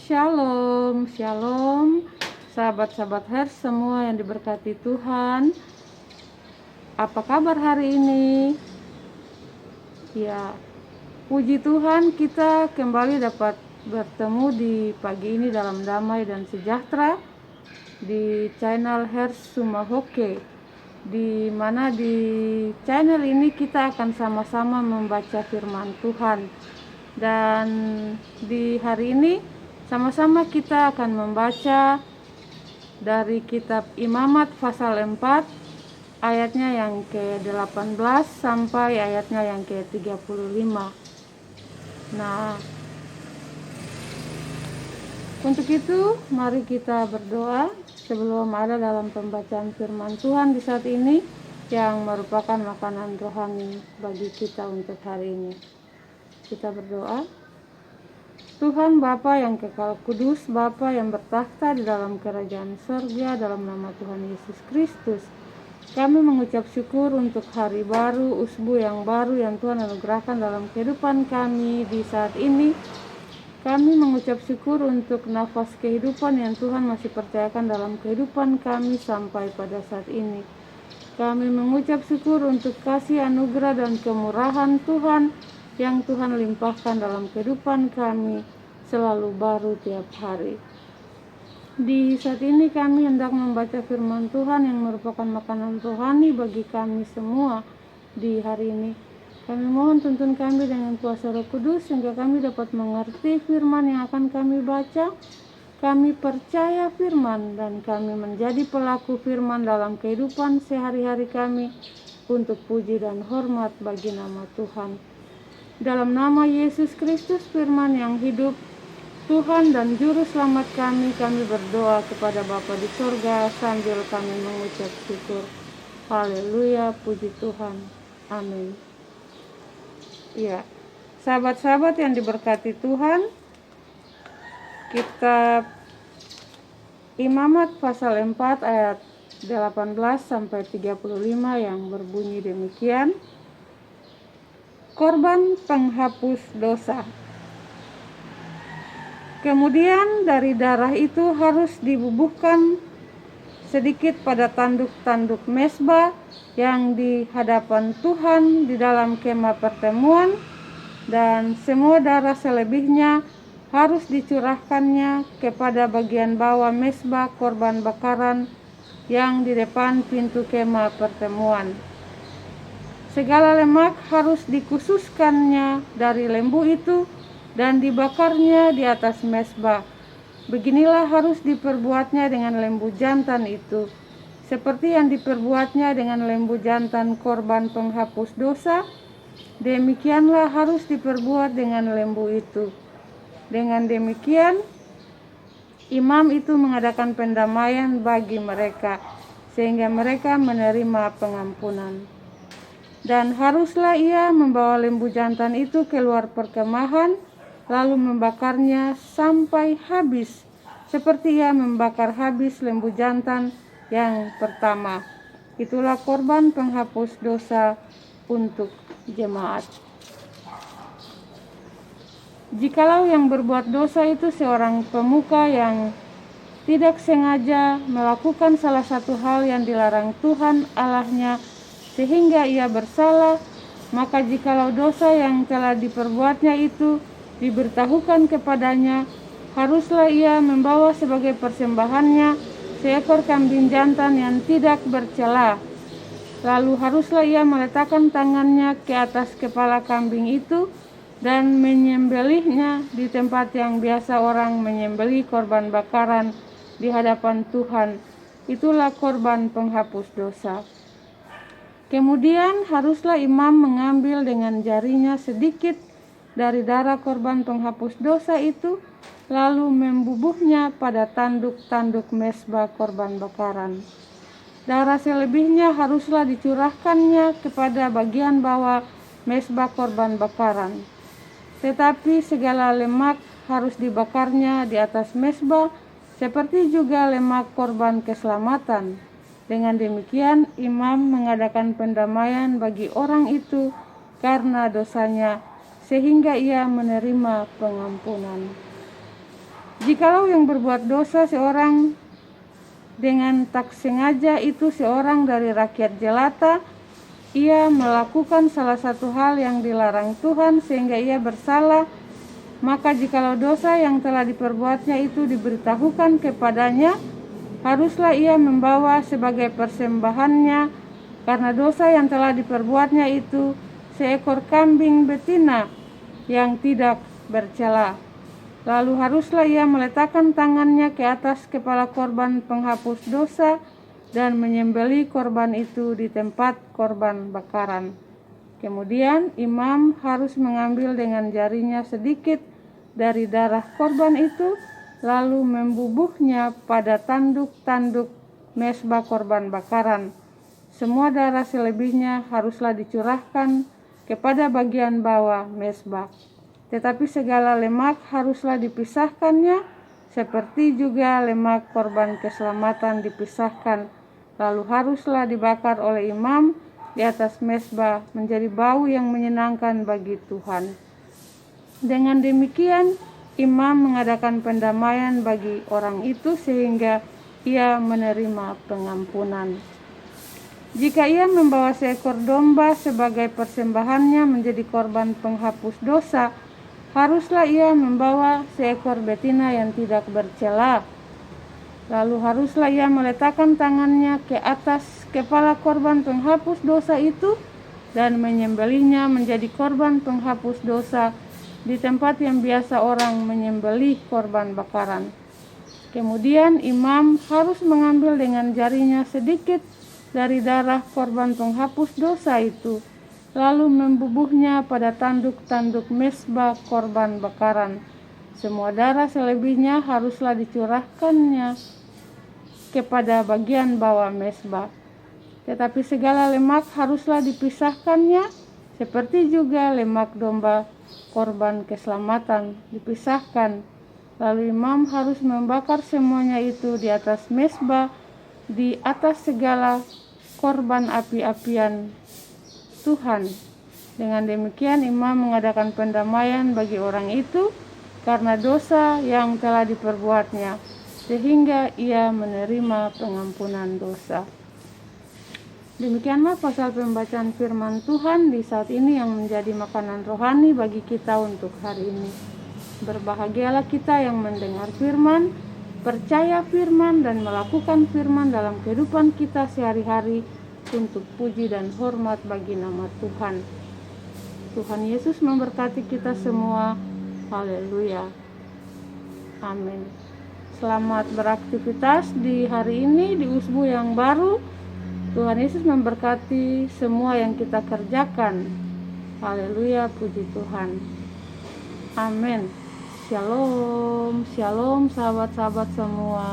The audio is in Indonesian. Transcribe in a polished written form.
Shalom, shalom, sahabat-sahabat Hers semua yang diberkati Tuhan. Apa kabar hari ini? Ya, puji Tuhan kita kembali dapat bertemu di pagi ini dalam damai dan sejahtera di channel Hers Sumahoke, di mana di channel ini kita akan sama-sama membaca firman Tuhan. Dan di hari ini sama-sama kita akan membaca dari kitab Imamat pasal 4 ayatnya yang ke-18 sampai ayatnya yang ke-35. Nah, untuk itu mari kita berdoa sebelum ada dalam pembacaan firman Tuhan di saat ini yang merupakan makanan rohani bagi kita untuk hari ini. Kita berdoa. Tuhan Bapa yang kekal kudus, Bapa yang bertakhta di dalam kerajaan surga, dalam nama Tuhan Yesus Kristus, kami mengucap syukur untuk hari baru, usbu yang baru yang Tuhan anugerahkan dalam kehidupan kami di saat ini. Kami mengucap syukur untuk nafas kehidupan yang Tuhan masih percayakan dalam kehidupan kami sampai pada saat ini. Kami mengucap syukur untuk kasih anugerah dan kemurahan Tuhan yang Tuhan limpahkan dalam kehidupan kami selalu baru tiap hari. Di saat ini kami hendak membaca firman Tuhan yang merupakan makanan rohani bagi kami semua di hari ini. Kami mohon tuntun kami dengan kuasa Roh Kudus sehingga kami dapat mengerti firman yang akan kami baca. Kami percaya firman dan kami menjadi pelaku firman dalam kehidupan sehari-hari kami untuk puji dan hormat bagi nama Tuhan. Dalam nama Yesus Kristus firman yang hidup, Tuhan dan Juru Selamat kami berdoa kepada Bapa di sorga sambil kami mengucap syukur. Haleluya, puji Tuhan. Amin. Ya, sahabat-sahabat yang diberkati Tuhan, kitab Imamat pasal 4 ayat 18 sampai 35 yang berbunyi demikian. Korban penghapus dosa. Kemudian dari darah itu harus dibubuhkan sedikit pada tanduk-tanduk mezbah yang di hadapan Tuhan di dalam kemah pertemuan, dan semua darah selebihnya harus dicurahkannya kepada bagian bawah mezbah korban bakaran yang di depan pintu kemah pertemuan. Segala lemak harus dikhususkannya dari lembu itu dan dibakarnya di atas mezbah. Beginilah harus diperbuatnya dengan lembu jantan itu, seperti yang diperbuatnya dengan lembu jantan korban penghapus dosa. Demikianlah harus diperbuat dengan lembu itu. Dengan demikian, imam itu mengadakan pendamaian bagi mereka, sehingga mereka menerima pengampunan. Dan haruslah ia membawa lembu jantan itu keluar perkemahan, lalu membakarnya sampai habis, seperti ia membakar habis lembu jantan yang pertama. Itulah korban penghapus dosa untuk jemaat. Jikalau yang berbuat dosa itu seorang pemuka yang tidak sengaja melakukan salah satu hal yang dilarang Tuhan Allahnya, sehingga ia bersalah, maka jikalau dosa yang telah diperbuatnya itu diberitahukan kepadanya, haruslah ia membawa sebagai persembahannya seekor kambing jantan yang tidak bercela. Lalu haruslah ia meletakkan tangannya ke atas kepala kambing itu dan menyembelihnya di tempat yang biasa orang menyembelih korban bakaran di hadapan Tuhan. Itulah korban penghapus dosa. Kemudian haruslah imam mengambil dengan jarinya sedikit dari darah korban penghapus dosa itu, lalu membubuhnya pada tanduk-tanduk mezbah korban bakaran. Darah selebihnya haruslah dicurahkannya kepada bagian bawah mezbah korban bakaran. Tetapi segala lemak harus dibakarnya di atas mezbah, seperti juga lemak korban keselamatan. Dengan demikian, imam mengadakan pendamaian bagi orang itu karena dosanya, sehingga ia menerima pengampunan. Jikalau yang berbuat dosa seorang dengan tak sengaja itu seorang dari rakyat jelata, ia melakukan salah satu hal yang dilarang Tuhan sehingga ia bersalah, maka jikalau dosa yang telah diperbuatnya itu diberitahukan kepadanya, haruslah ia membawa sebagai persembahannya karena dosa yang telah diperbuatnya itu seekor kambing betina yang tidak bercela. Lalu haruslah ia meletakkan tangannya ke atas kepala korban penghapus dosa dan menyembelih korban itu di tempat korban bakaran. Kemudian imam harus mengambil dengan jarinya sedikit dari darah korban itu, lalu membubuhnya pada tanduk-tanduk mezbah korban bakaran. Semua darah selebihnya haruslah dicurahkan kepada bagian bawah mezbah. Tetapi segala lemak haruslah dipisahkannya, seperti juga lemak korban keselamatan dipisahkan, lalu haruslah dibakar oleh imam di atas mezbah menjadi bau yang menyenangkan bagi Tuhan. Dengan demikian, imam mengadakan pendamaian bagi orang itu sehingga ia menerima pengampunan. Jika ia membawa seekor domba sebagai persembahannya menjadi korban penghapus dosa, haruslah ia membawa seekor betina yang tidak bercela. Lalu haruslah ia meletakkan tangannya ke atas kepala korban penghapus dosa itu dan menyembelihnya menjadi korban penghapus dosa di tempat yang biasa orang menyembelih korban bakaran. Kemudian imam harus mengambil dengan jarinya sedikit dari darah korban penghapus dosa itu, lalu membubuhnya pada tanduk-tanduk mezbah korban bakaran. Semua darah selebihnya haruslah dicurahkannya kepada bagian bawah mezbah. Tetapi segala lemak haruslah dipisahkannya, seperti juga lemak domba korban keselamatan dipisahkan. Lalu imam harus membakar semuanya itu di atas mezbah, di atas segala korban api-apian Tuhan. Dengan demikian imam mengadakan pendamaian bagi orang itu karena dosa yang telah diperbuatnya, sehingga ia menerima pengampunan dosa. Demikianlah pasal pembacaan firman Tuhan di saat ini yang menjadi makanan rohani bagi kita untuk hari ini. Berbahagialah kita yang mendengar firman, percaya firman dan melakukan firman dalam kehidupan kita sehari-hari untuk puji dan hormat bagi nama Tuhan. Tuhan Yesus memberkati kita semua. Haleluya. Amin. Selamat beraktivitas di hari ini, di usbu yang baru. Tuhan Yesus memberkati semua yang kita kerjakan. Haleluya, puji Tuhan. Amin. Shalom, shalom sahabat-sahabat semua.